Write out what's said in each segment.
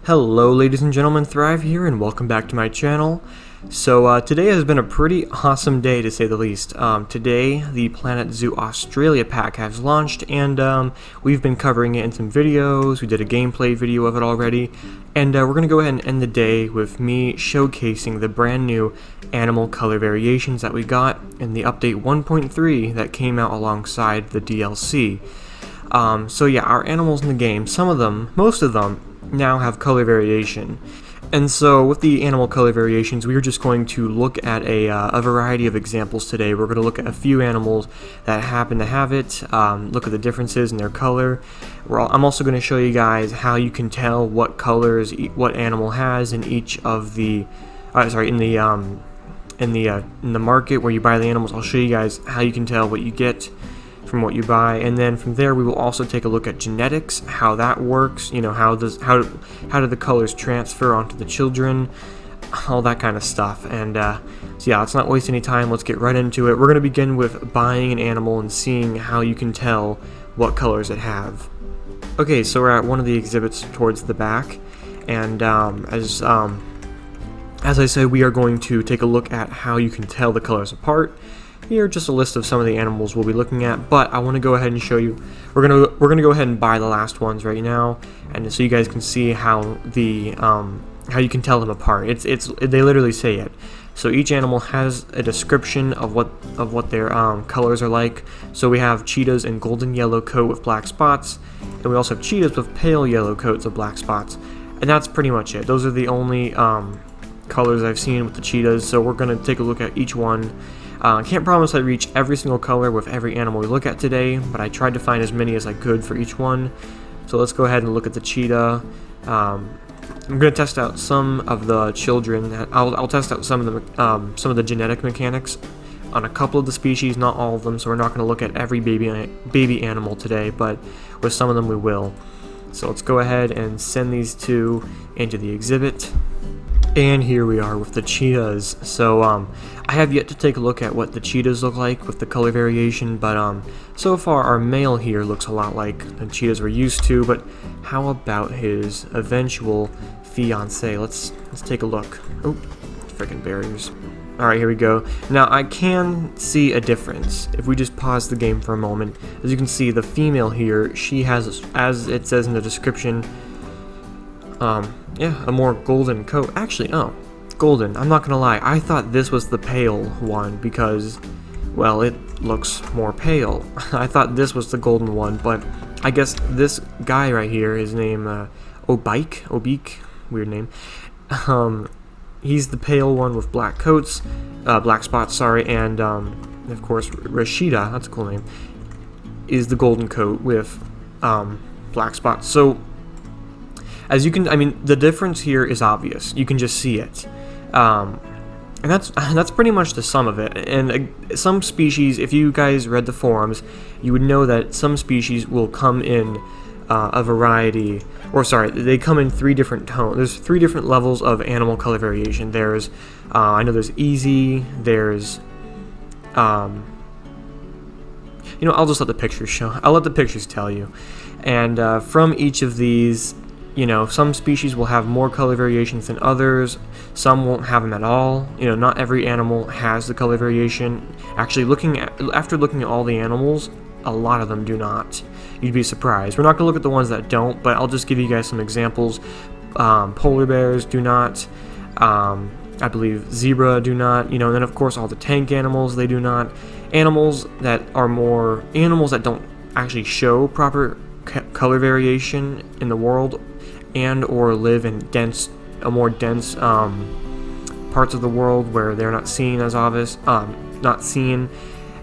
Hello ladies and gentlemen, Thrive here and welcome back to my channel. So today has been a pretty awesome day to say the least. Today the Planet Zoo Australia pack has launched and we've been covering it in some videos. We did a gameplay video of it already, and we're going to go ahead and end the day with me showcasing the brand new animal color variations that we got in the update 1.3 that came out alongside the DLC. So yeah, our animals in the game, some of them, most of them, now have color variation. And so with the animal color variations, we are just going to look at a variety of examples today. We're going to look at a few animals that happen to have it, look at the differences in their color. I'm also going to show you guys how you can tell what colors what animal has in each of the, in the market where you buy the animals. I'll show you guys how you can tell what you get from what you buy, and then from there we will also take a look at genetics, how that works, you know, how do the colors transfer onto the children, all that kind of stuff. And so yeah, let's not waste any time, let's get right into it. We're going to begin with buying an animal and seeing how you can tell what colors it have. Okay, so we're at one of the exhibits towards the back, and as I said, we are going to take a look at how you can tell the colors apart. Here are just a list of some of the animals we'll be looking at, but I want to go ahead and show you. We're gonna go ahead and buy the last ones right now, and so you guys can see how the how you can tell them apart. They literally say it. So each animal has a description of what their colors are like. So we have cheetahs in golden yellow coat with black spots, and we also have cheetahs with pale yellow coats with black spots, and that's pretty much it. Those are the only colors I've seen with the cheetahs. So we're gonna take a look at each one. Can't promise I reach every single color with every animal we look at today, but I tried to find as many as I could for each one. So let's go ahead and look at the cheetah. I'm going to test out some of the children. I'll test out some of the genetic mechanics on a couple of the species, not all of them. So we're not going to look at every baby animal today, but with some of them we will. So let's go ahead and send these two into the exhibit. And here we are with the cheetahs. So I have yet to take a look at what the cheetahs look like with the color variation, but so far our male here looks a lot like the cheetahs we're used to. But how about his eventual fiancée? Let's take a look. Oh, freaking barriers. Alright, here we go. Now I can see a difference if we just pause the game for a moment. As you can see, the female here, she has, as it says in the description, yeah, a more golden coat. Actually, oh, golden. I'm not gonna lie, I thought this was the pale one because, well, it looks more pale. I thought this was the golden one, but I guess this guy right here, his name, Obeek, weird name. He's the pale one with black coats, black spots, sorry, and, of course, Rashida, that's a cool name, is the golden coat with, black spots. So, as you can, I mean, the difference here is obvious. You can just see it, and that's pretty much the sum of it. And some species, if you guys read the forums, you would know that some species will come in a variety, or sorry, they come in 3 different tones. There's 3 different levels of animal color variation. There's, I know there's easy. There's, you know, I'll just let the pictures show. I'll let the pictures tell you. And from each of these, you know, some species will have more color variations than others. Some won't have them at all. You know, not every animal has the color variation. Actually, after looking at all the animals, a lot of them do not. You'd be surprised. We're not going to look at the ones that don't, but I'll just give you guys some examples. Polar bears do not. I believe zebra do not. You know, and then of course all the tank animals, they do not. Animals that don't actually show proper color variation in the world, and or live in more dense parts of the world where they're not seen as obvious, not seen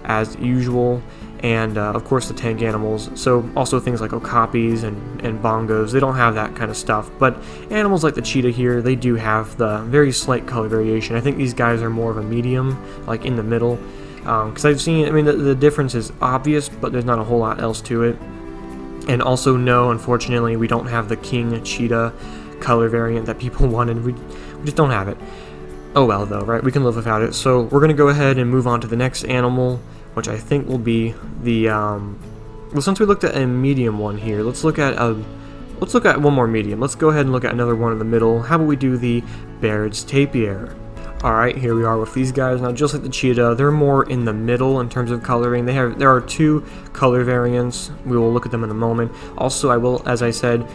as usual, and of course the tank animals. So also things like okapis and bongos, they don't have that kind of stuff. But animals like the cheetah here, they do have the very slight color variation. I think these guys are more of a medium, like in the middle, because I've seen, I mean, the difference is obvious, but there's not a whole lot else to it. And also, no, unfortunately, we don't have the king cheetah color variant that people wanted. We just don't have it. Oh well, though, right? We can live without it. So we're going to go ahead and move on to the next animal, which I think will be the, well, since we looked at a medium one here, let's look at let's look at one more medium. Let's go ahead and look at another one in the middle. How about we do the Baird's tapir? Alright, here we are with these guys. Now, just like the cheetah, they're more in the middle in terms of coloring. There are 2 color variants. We will look at them in a moment. Also, I will, as I said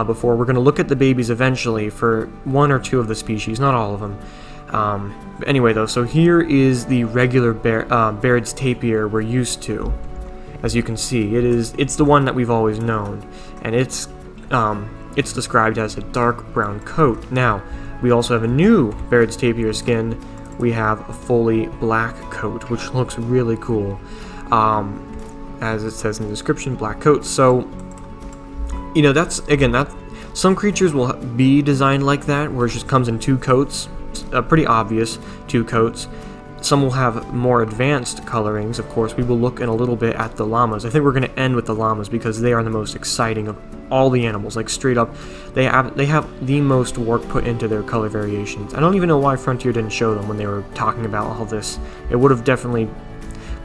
before, we're going to look at the babies eventually for 1 or 2 of the species, not all of them. But anyway, though, so here is the regular Baird's tapir we're used to. As you can see, it's the one that we've always known, and it's described as a dark brown coat. Now, we also have a new Baird's tapir skin. We have a fully black coat, which looks really cool. As it says in the description, black coat. So, you know, that's some creatures will be designed like that, where it just comes in 2 coats. Pretty obvious 2 coats. Some will have more advanced colorings. Of course, we will look in a little bit at the llamas. I think we're going to end with the llamas because they are the most exciting of all the animals. Like, straight up, they have the most work put into their color variations. I don't even know why Frontier didn't show them when they were talking about all this. It would have definitely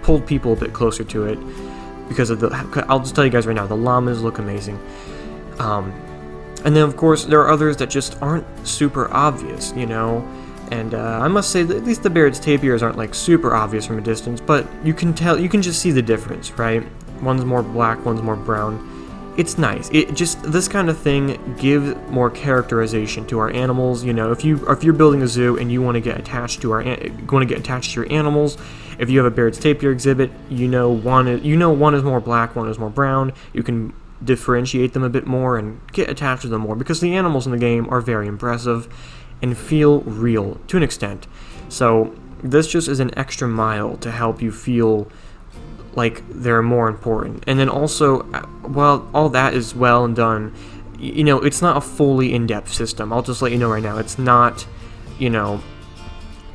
pulled people a bit closer to it because of I'll just tell you guys right now, the llamas look amazing. And then, of course, there are others that just aren't super obvious, you know. And I must say that at least the Baird's tapirs aren't like super obvious from a distance, but you can just see the difference, right? One's more black, one's more brown. It's nice. This kind of thing gives more characterization to our animals. You know, if you're building a zoo and you want to get attached to your animals, if you have a Baird's tapir exhibit, you know one is more black, one is more brown. You can differentiate them a bit more and get attached to them more because the animals in the game are very impressive and feel real to an extent. So this just is an extra mile to help you feel like they're more important. And then also, while all that is well and done, you know, it's not a fully in-depth system. I'll just let you know right now, it's not, you know,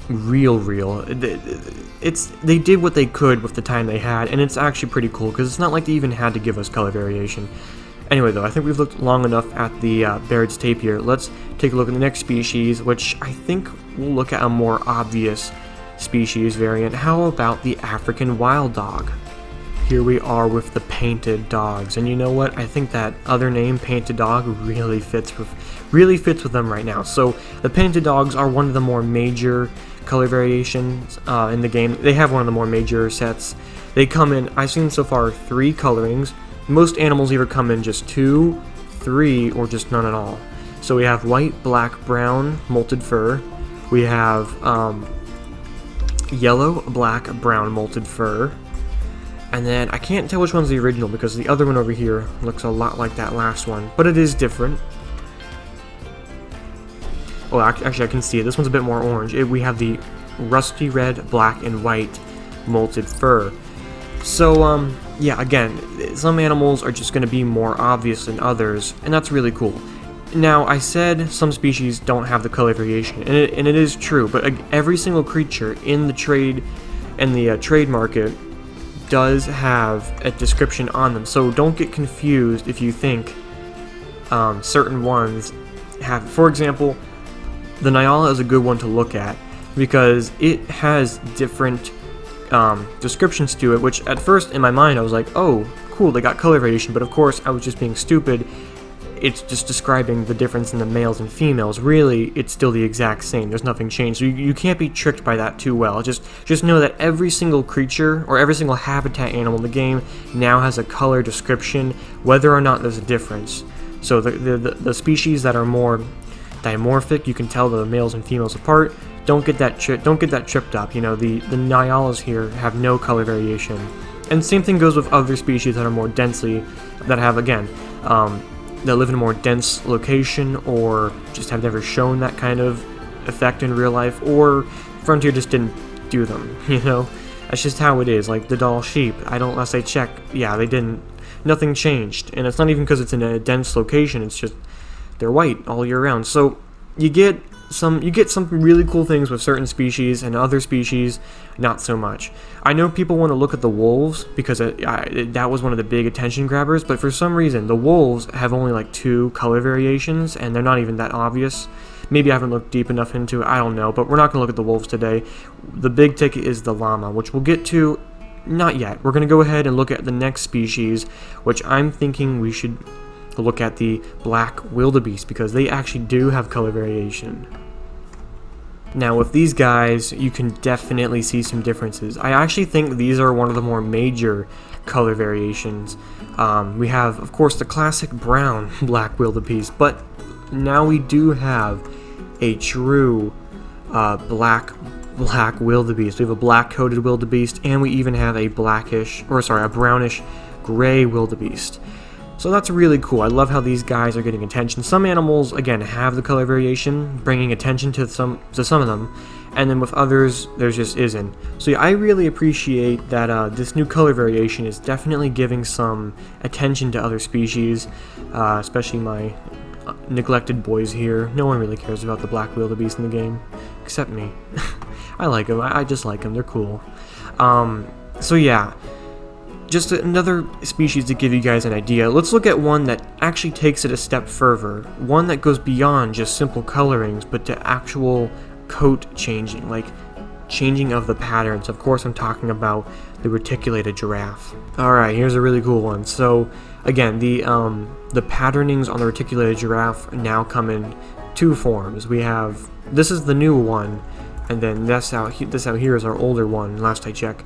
real. They did what they could with the time they had, and it's actually pretty cool because it's not like they even had to give us color variation. Anyway, though, I think we've looked long enough at the Baird's tapir. Let's take a look at the next species, which I think we'll look at a more obvious species variant. How about the African wild dog? Here we are with the painted dogs, and you know what? I think that other name, painted dog, really fits with them right now. So the painted dogs are one of the more major color variations in the game. They have one of the more major sets. They come in, I've seen so far 3 colorings. Most animals either come in just 2, 3, or just none at all. So we have white, black, brown, molted fur. We have yellow, black, brown, molted fur. And then I can't tell which one's the original because the other one over here looks a lot like that last one, but it is different. Oh, actually I can see it. This one's a bit more orange. We have the rusty red, black, and white molted fur. So, yeah, again, some animals are just going to be more obvious than others, and that's really cool. Now, I said some species don't have the color variation, and it is true, but every single creature in the trade market does have a description on them, so don't get confused if you think certain ones have. For example, the Nyala is a good one to look at because it has different descriptions to it, which at first in my mind I was like, oh, cool, they got color variation, but of course I was just being stupid. It's just describing the difference in the males and females. Really, it's still the exact same. There's nothing changed. So you can't be tricked by that too well. Just know that every single creature or every single habitat animal in the game now has a color description, whether or not there's a difference. So the species that are more dimorphic, you can tell the males and females apart. Don't get that tripped up. You know, the Nyalas here have no color variation, and same thing goes with other species that are more densely, that have again, that live in a more dense location, or just have never shown that kind of effect in real life, or Frontier just didn't do them. You know, that's just how it is. Like the doll sheep. Unless I check, yeah, they didn't. Nothing changed, and it's not even because it's in a dense location. It's just they're white all year round. So you get some really cool things with certain species, and other species not so much. I know people want to look at the wolves because that was one of the big attention grabbers, but for some reason the wolves have only like 2 color variations, and they're not even that obvious. Maybe I haven't looked deep enough into it, I don't know, but we're not going to look at the wolves today. The big ticket is the llama, which we'll get to. Not yet. We're going to go ahead and look at the next species, which I'm thinking we should look at the black wildebeest, because they actually do have color variation. Now with these guys, you can definitely see some differences. I actually think these are one of the more major color variations. We have, of course, the classic brown black wildebeest, but now we do have a true black wildebeest. We have a black coated wildebeest, and we even have a brownish gray wildebeest. So that's really cool. I love how these guys are getting attention. Some animals, again, have the color variation, bringing attention to some of them, and then with others, there just isn't. So yeah, I really appreciate that this new color variation is definitely giving some attention to other species, especially my neglected boys here. No one really cares about the black wildebeest in the game, except me. I like them. I just like them. They're cool. So yeah. Just another species to give you guys an idea. Let's look at one that actually takes it a step further. One that goes beyond just simple colorings, but to actual coat changing, like changing of the patterns. Of course, I'm talking about the reticulated giraffe. Alright, here's a really cool one. So, again, the patternings on the reticulated giraffe now come in two forms. We have, this is the new one, and then this out here is our older one, last I checked.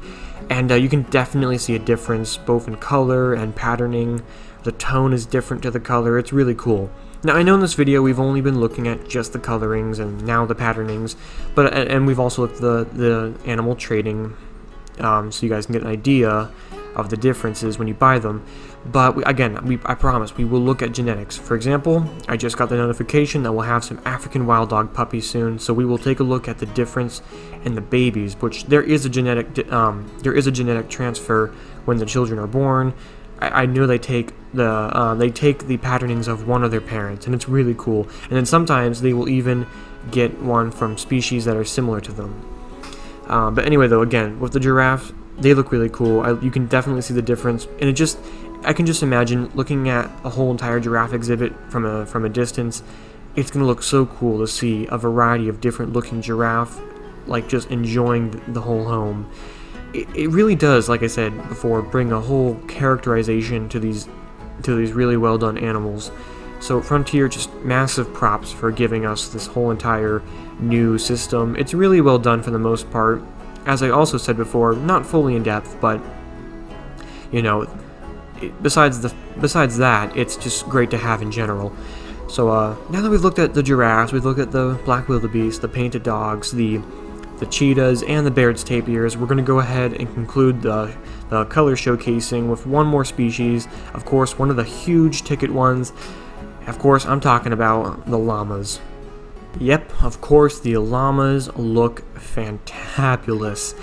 And you can definitely see a difference both in color and patterning. The tone is different to the color. It's really cool. Now, I know in this video we've only been looking at just the colorings and now the patternings, but and we've also looked at the animal trading, so you guys can get an idea of the differences when you buy them. But I promise we will look at genetics. For example, I just got the notification that we'll have some African wild dog puppies soon, so we will take a look at the difference in the babies, which there is a genetic transfer when the children are born. I know they take the patternings of one of their parents, and it's really cool. And then sometimes they will even get one from species that are similar to them. But anyway, though, again, with the giraffe, they look really cool. You can definitely see the difference, and I can just imagine looking at a whole entire giraffe exhibit from a distance. It's gonna look so cool to see a variety of different looking giraffe, like just enjoying the whole home. It really does, like I said before, bring a whole characterization to these really well done animals. So Frontier, just massive props for giving us this whole entire new system. It's really well done for the most part. As I also said before, not fully in depth, but you know, besides that, it's just great to have in general. So now that we've looked at the giraffes, we've looked at the black wildebeest, the painted dogs, the cheetahs, and the Baird's tapirs, we're going to go ahead and conclude the color showcasing with one more species. Of course, one of the huge ticket ones. Of course, I'm talking about the llamas. Yep, of course, the llamas look fantabulous.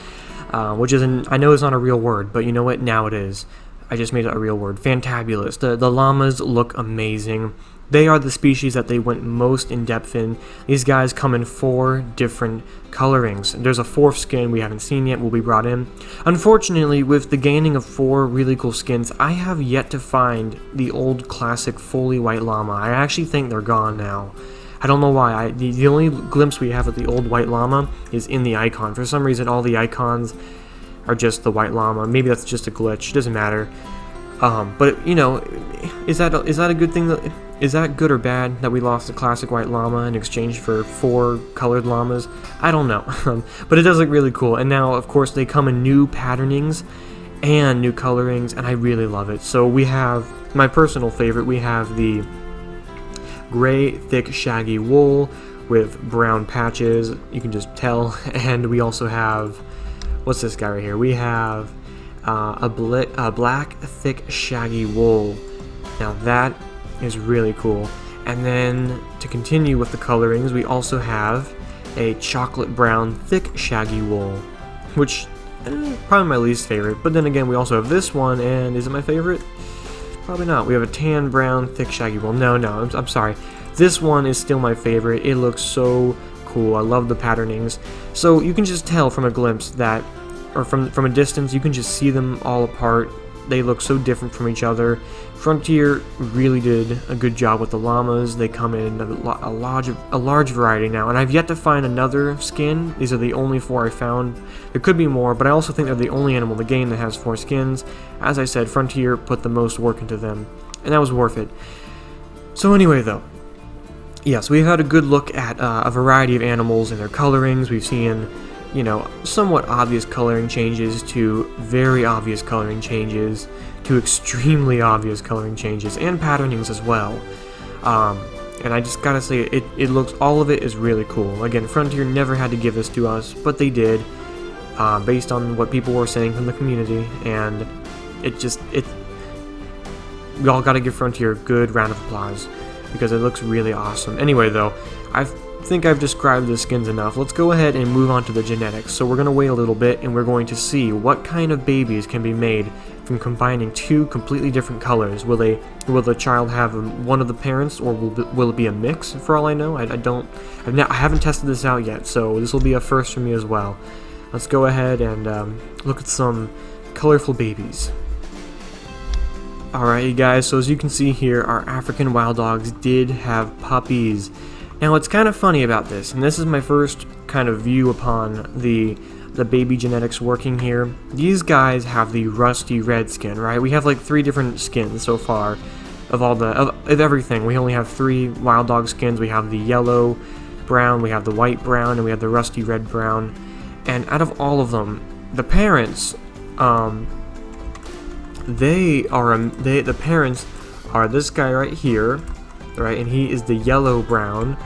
Which isn't, I know it's not a real word, but you know what? Now it is. I just made it a real word. Fantabulous. The llamas look amazing. They are the species that they went most in depth in. These guys come in 4 different colorings. There's a 4th skin we haven't seen yet, will be brought in. Unfortunately, with the gaining of 4 really cool skins, I have yet to find the old classic fully white llama. I actually think they're gone now. I don't know why. The only glimpse we have of the old white llama is in the icon. For some reason, all the icons are just the white llama. Maybe that's just a glitch. It doesn't matter. But you know, is that a good thing? Is that good or bad that we lost the classic white llama in exchange for 4 colored llamas? I don't know. But it does look really cool. And now, of course, they come in new patternings and new colorings, and I really love it. So we have my personal favorite. We have the gray, thick, shaggy wool with brown patches. You can just tell. And we also have, what's this guy right here? We have a black, thick, shaggy wool. Now that is really cool. And then to continue with the colorings, we also have a chocolate brown, thick, shaggy wool, which probably my least favorite. But then again, we also have this one, and is it my favorite? Probably not. We have a tan brown, thick, shaggy wool. No, I'm sorry. This one is still my favorite. It looks so cool. I love the patternings. So you can just tell from a glimpse that, or from a distance, you can just see them all apart. They look so different from each other. Frontier really did a good job with the llamas. They come in a large variety now, and I've yet to find another skin. These are the only 4 I found. There could be more, but I also think they're the only animal in the game that has 4 skins. As I said, Frontier put the most work into them, and that was worth it. So anyway, though, yes, we've had a good look at a variety of animals and their colorings. We've seen, you know, somewhat obvious coloring changes to very obvious coloring changes to extremely obvious coloring changes and patternings as well. And I just gotta say, it looks, all of it is really cool. Again, Frontier never had to give this to us, but they did, based on what people were saying from the community, and we all gotta give Frontier a good round of applause, because it looks really awesome. Anyway, though, I think I've described the skins enough. Let's go ahead and move on to the genetics. So we're gonna wait a little bit, and we're going to see what kind of babies can be made from combining two completely different colors. Will the child have one of the parents, or will it be a mix? For all I know, I haven't tested this out yet, so this will be a first for me as well. Let's go ahead and look at some colorful babies. Alright, you guys, so as you can see here, our African wild dogs did have puppies. Now, what's kind of funny about this, and this is my first kind of view upon the baby genetics working here, these guys have the rusty red skin, right? We have like 3 different skins so far of everything. We only have 3 wild dog skins. We have the yellow brown, we have the white brown, and we have the rusty red brown. And out of all of them, the parents, the parents are this guy right here, right? And he is the yellow brown.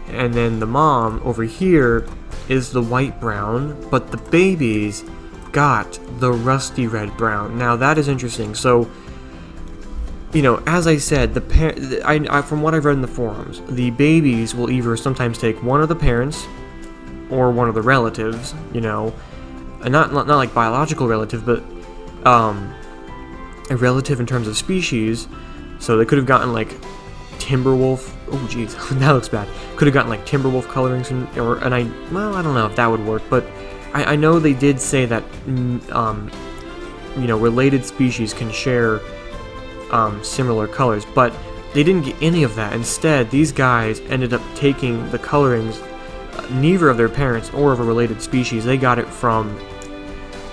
And then the mom over here is the white brown, but the babies got the rusty red brown. Now that is interesting. So, you know, as I said, from what I've read in the forums, the babies will either sometimes take one of the parents or one of the relatives, you know, and not like biological relative, but a relative in terms of species. So they could have gotten like Timberwolf. Oh jeez, that looks bad. Could have gotten like Timberwolf colorings, well, I don't know if that would work, but I know they did say that you know, related species can share similar colors, but they didn't get any of that. Instead, these guys ended up taking the colorings, neither of their parents or of a related species. They got it from,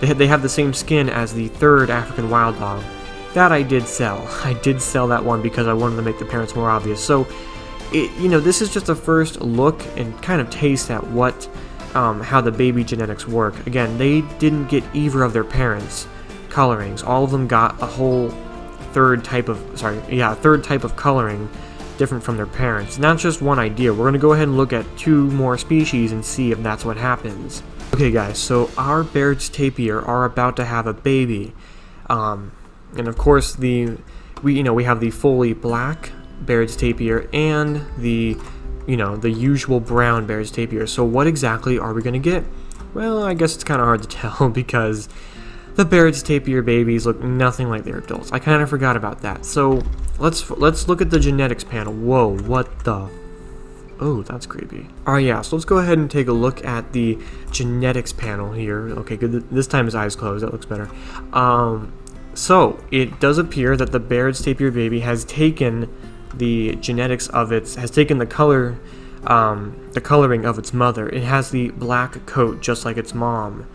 they have the same skin as the 3rd African wild dog. That I did sell. I did sell that one because I wanted to make the parents more obvious. So, you know, this is just a first look and kind of taste at what, how the baby genetics work. Again, they didn't get either of their parents' colorings. All of them got a whole third type of coloring different from their parents. And that's just one idea. We're going to go ahead and look at 2 more species and see if that's what happens. Okay guys, so our Baird's tapir are about to have a baby. And of course we have the fully black Baird's tapir and the usual brown Baird's tapir. So what exactly are we going to get? Well, I guess it's kind of hard to tell because the Baird's tapir babies look nothing like their adults. I kind of forgot about that. So let's look at the genetics panel. Whoa, what the? Oh, that's creepy. Alright, yeah, so let's go ahead and take a look at the genetics panel here. Okay, good. This time his eyes closed. That looks better. So it does appear that the Baird's tapir baby has taken the genetics of has taken the coloring of its mother. It has the black coat just like its mom.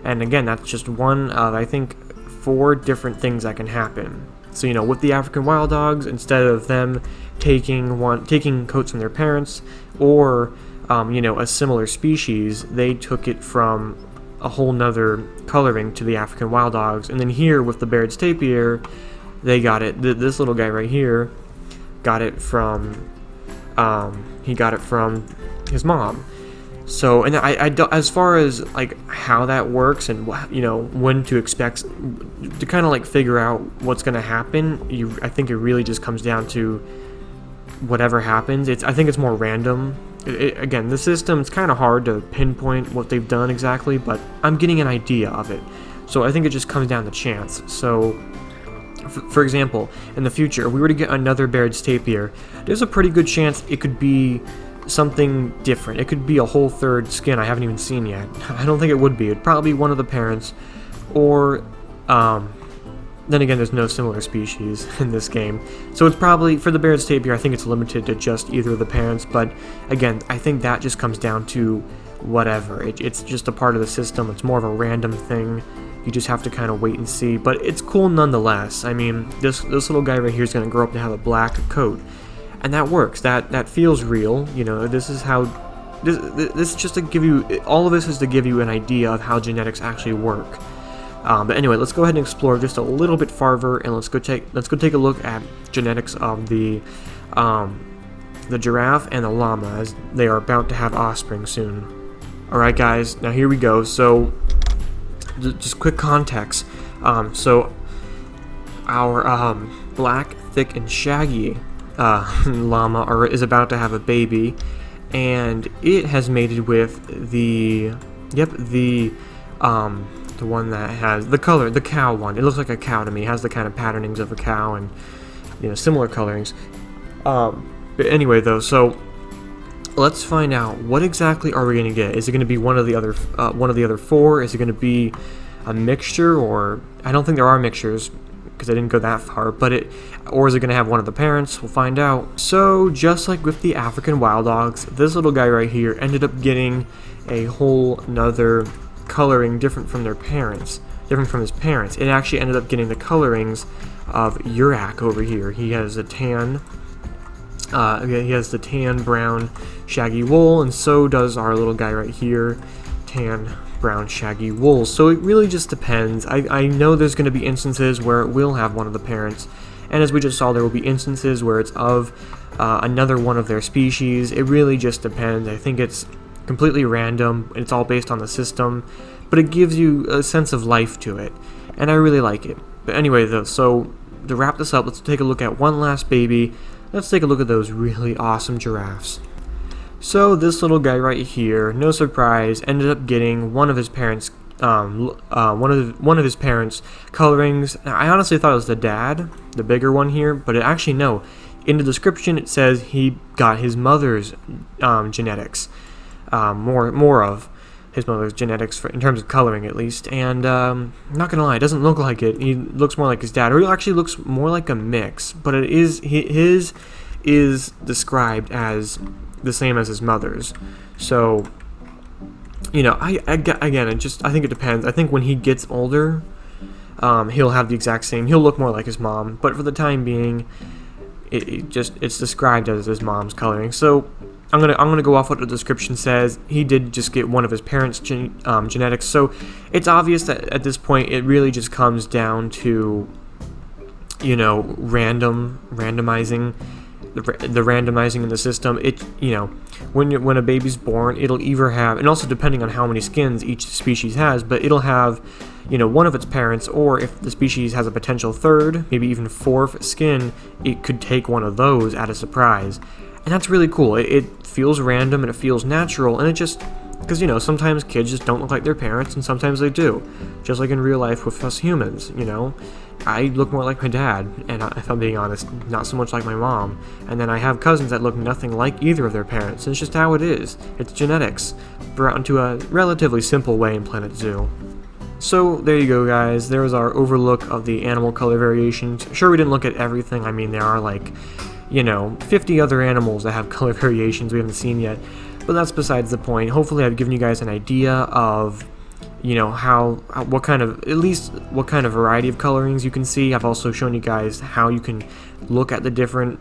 And again, that's just one of, I think, 4 different things that can happen. So, you know, with the African wild dogs, instead of them taking coats from their parents or, you know, a similar species, they took it from a whole nother coloring to the African wild dogs. And then here with the Baird's tapir, they got it, this little guy right here got it from he got it from his mom. So, and I don't, as far as like how that works and, you know, when to expect to kind of like figure out what's going to happen, I think it really just comes down to whatever happens. I think it's more random. Again, the system, it's kind of hard to pinpoint what they've done exactly, but I'm getting an idea of it. So I think it just comes down to chance. So, for example, in the future, if we were to get another Baird's tapir, there's a pretty good chance it could be something different. It could be a whole 3rd skin I haven't even seen yet. I don't think it would be. It'd probably be one of the parents, or then again, there's no similar species in this game. So it's probably, for the Baird's tapir, I think it's limited to just either of the parents, but again, I think that just comes down to whatever. It's just a part of the system. It's more of a random thing. You just have to kind of wait and see, but it's cool nonetheless. I mean, this little guy right here is going to grow up to have a black coat. and that works. That feels real. You know, this is how. This is just to give you. All of this is to give you an idea of how genetics actually work. But anyway, let's go ahead and explore just a little bit farther, and let's go take a look at genetics of the giraffe and the llama, as they are about to have offspring soon. Alright guys, now here we go. So just quick context. So our black, thick, and shaggy llama is about to have a baby, and it has mated with the one that has the cow one. It looks like a cow to me. It has the kind of patternings of a cow and, you know, similar colorings. But anyway, though, so let's find out what exactly are we going to get. Is it going to be one of the other four? Is it going to be a mixture, or I don't think there are mixtures because I didn't go that far. Or is it going to have one of the parents? We'll find out. So just like with the African wild dogs, this little guy right here ended up getting a whole nother coloring different from his parents. It actually ended up getting the colorings of Urak over here. He has a tan. He has the tan, brown, shaggy wool, and so does our little guy right here, tan, brown, shaggy wool. So it really just depends. I know there's going to be instances where it will have one of the parents, and as we just saw, there will be instances where it's of another one of their species. It really just depends. I think it's completely random. It's all based on the system, but it gives you a sense of life to it, and I really like it. But anyway, though, so to wrap this up, let's take a look at one last baby. Let's take a look at those really awesome giraffes. So this little guy right here, no surprise, ended up getting one of his parents' colorings. Now, I honestly thought it was the dad, the bigger one here, but actually no. In the description, it says he got his mother's genetics, more of his mother's genetics in terms of coloring, at least. And not gonna lie, it doesn't look like it. He looks more like his dad, or he actually looks more like a mix. But his is described as the same as his mother's. So, you know, I think it depends. I think when he gets older, he'll have the exact same. He'll look more like his mom. But for the time being, it's described as his mom's coloring. So I'm gonna go off what the description says. He did just get one of his parents' genetics. So it's obvious that at this point it really just comes down to, you know, randomizing. The randomizing in the system. It, you know, when a baby's born, it'll either have, and also depending on how many skins each species has, but it'll have, you know, one of its parents, or if the species has a potential third, maybe even fourth skin, it could take one of those at a surprise. And that's really cool. It feels random and it feels natural, and it just, because, you know, sometimes kids just don't look like their parents, and sometimes they do. Just like in real life with us humans, you know. I look more like my dad, and if I'm being honest, not so much like my mom. And then I have cousins that look nothing like either of their parents, and it's just how it is. It's genetics, brought into a relatively simple way in Planet Zoo. So there you go, guys. There was our overlook of the animal color variations. Sure, we didn't look at everything. I mean, there are like, you know, 50 other animals that have color variations we haven't seen yet, but that's besides the point. Hopefully I've given you guys an idea of, you know, what kind of variety of colorings you can see. I've also shown you guys how you can look at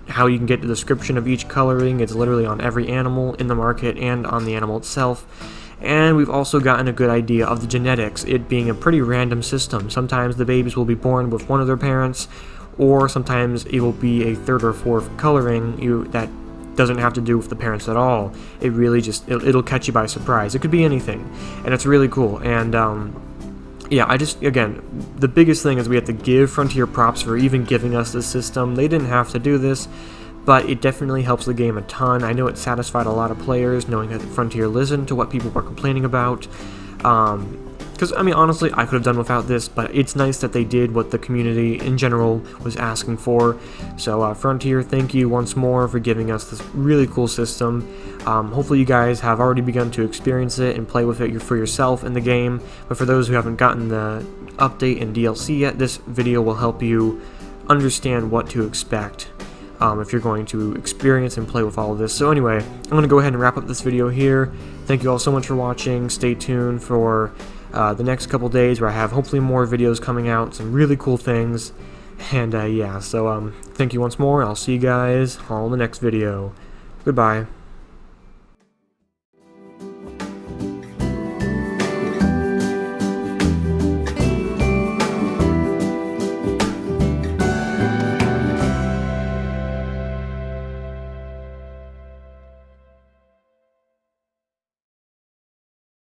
how you can get the description of each coloring. It's literally on every animal in the market and on the animal itself. And we've also gotten a good idea of the genetics, it being a pretty random system. Sometimes the babies will be born with one of their parents, or sometimes it will be a third or fourth coloring that doesn't have to do with the parents at all. It really just, it'll catch you by surprise. It could be anything, and it's really cool. And yeah, again, the biggest thing is we have to give Frontier props for even giving us this system. They didn't have to do this, but it definitely helps the game a ton. I know it satisfied a lot of players, knowing that Frontier listened to what people were complaining about. Because, I mean, honestly, I could have done without this, but it's nice that they did what the community in general was asking for. So, Frontier, thank you once more for giving us this really cool system. Hopefully you guys have already begun to experience it and play with it for yourself in the game. But for those who haven't gotten the update and DLC yet, this video will help you understand what to expect if you're going to experience and play with all of this. So anyway, I'm going to go ahead and wrap up this video here. Thank you all so much for watching. Stay tuned for the next couple days where I have hopefully more videos coming out, some really cool things. And yeah, so thank you once more. I'll see you guys all in the next video. Goodbye.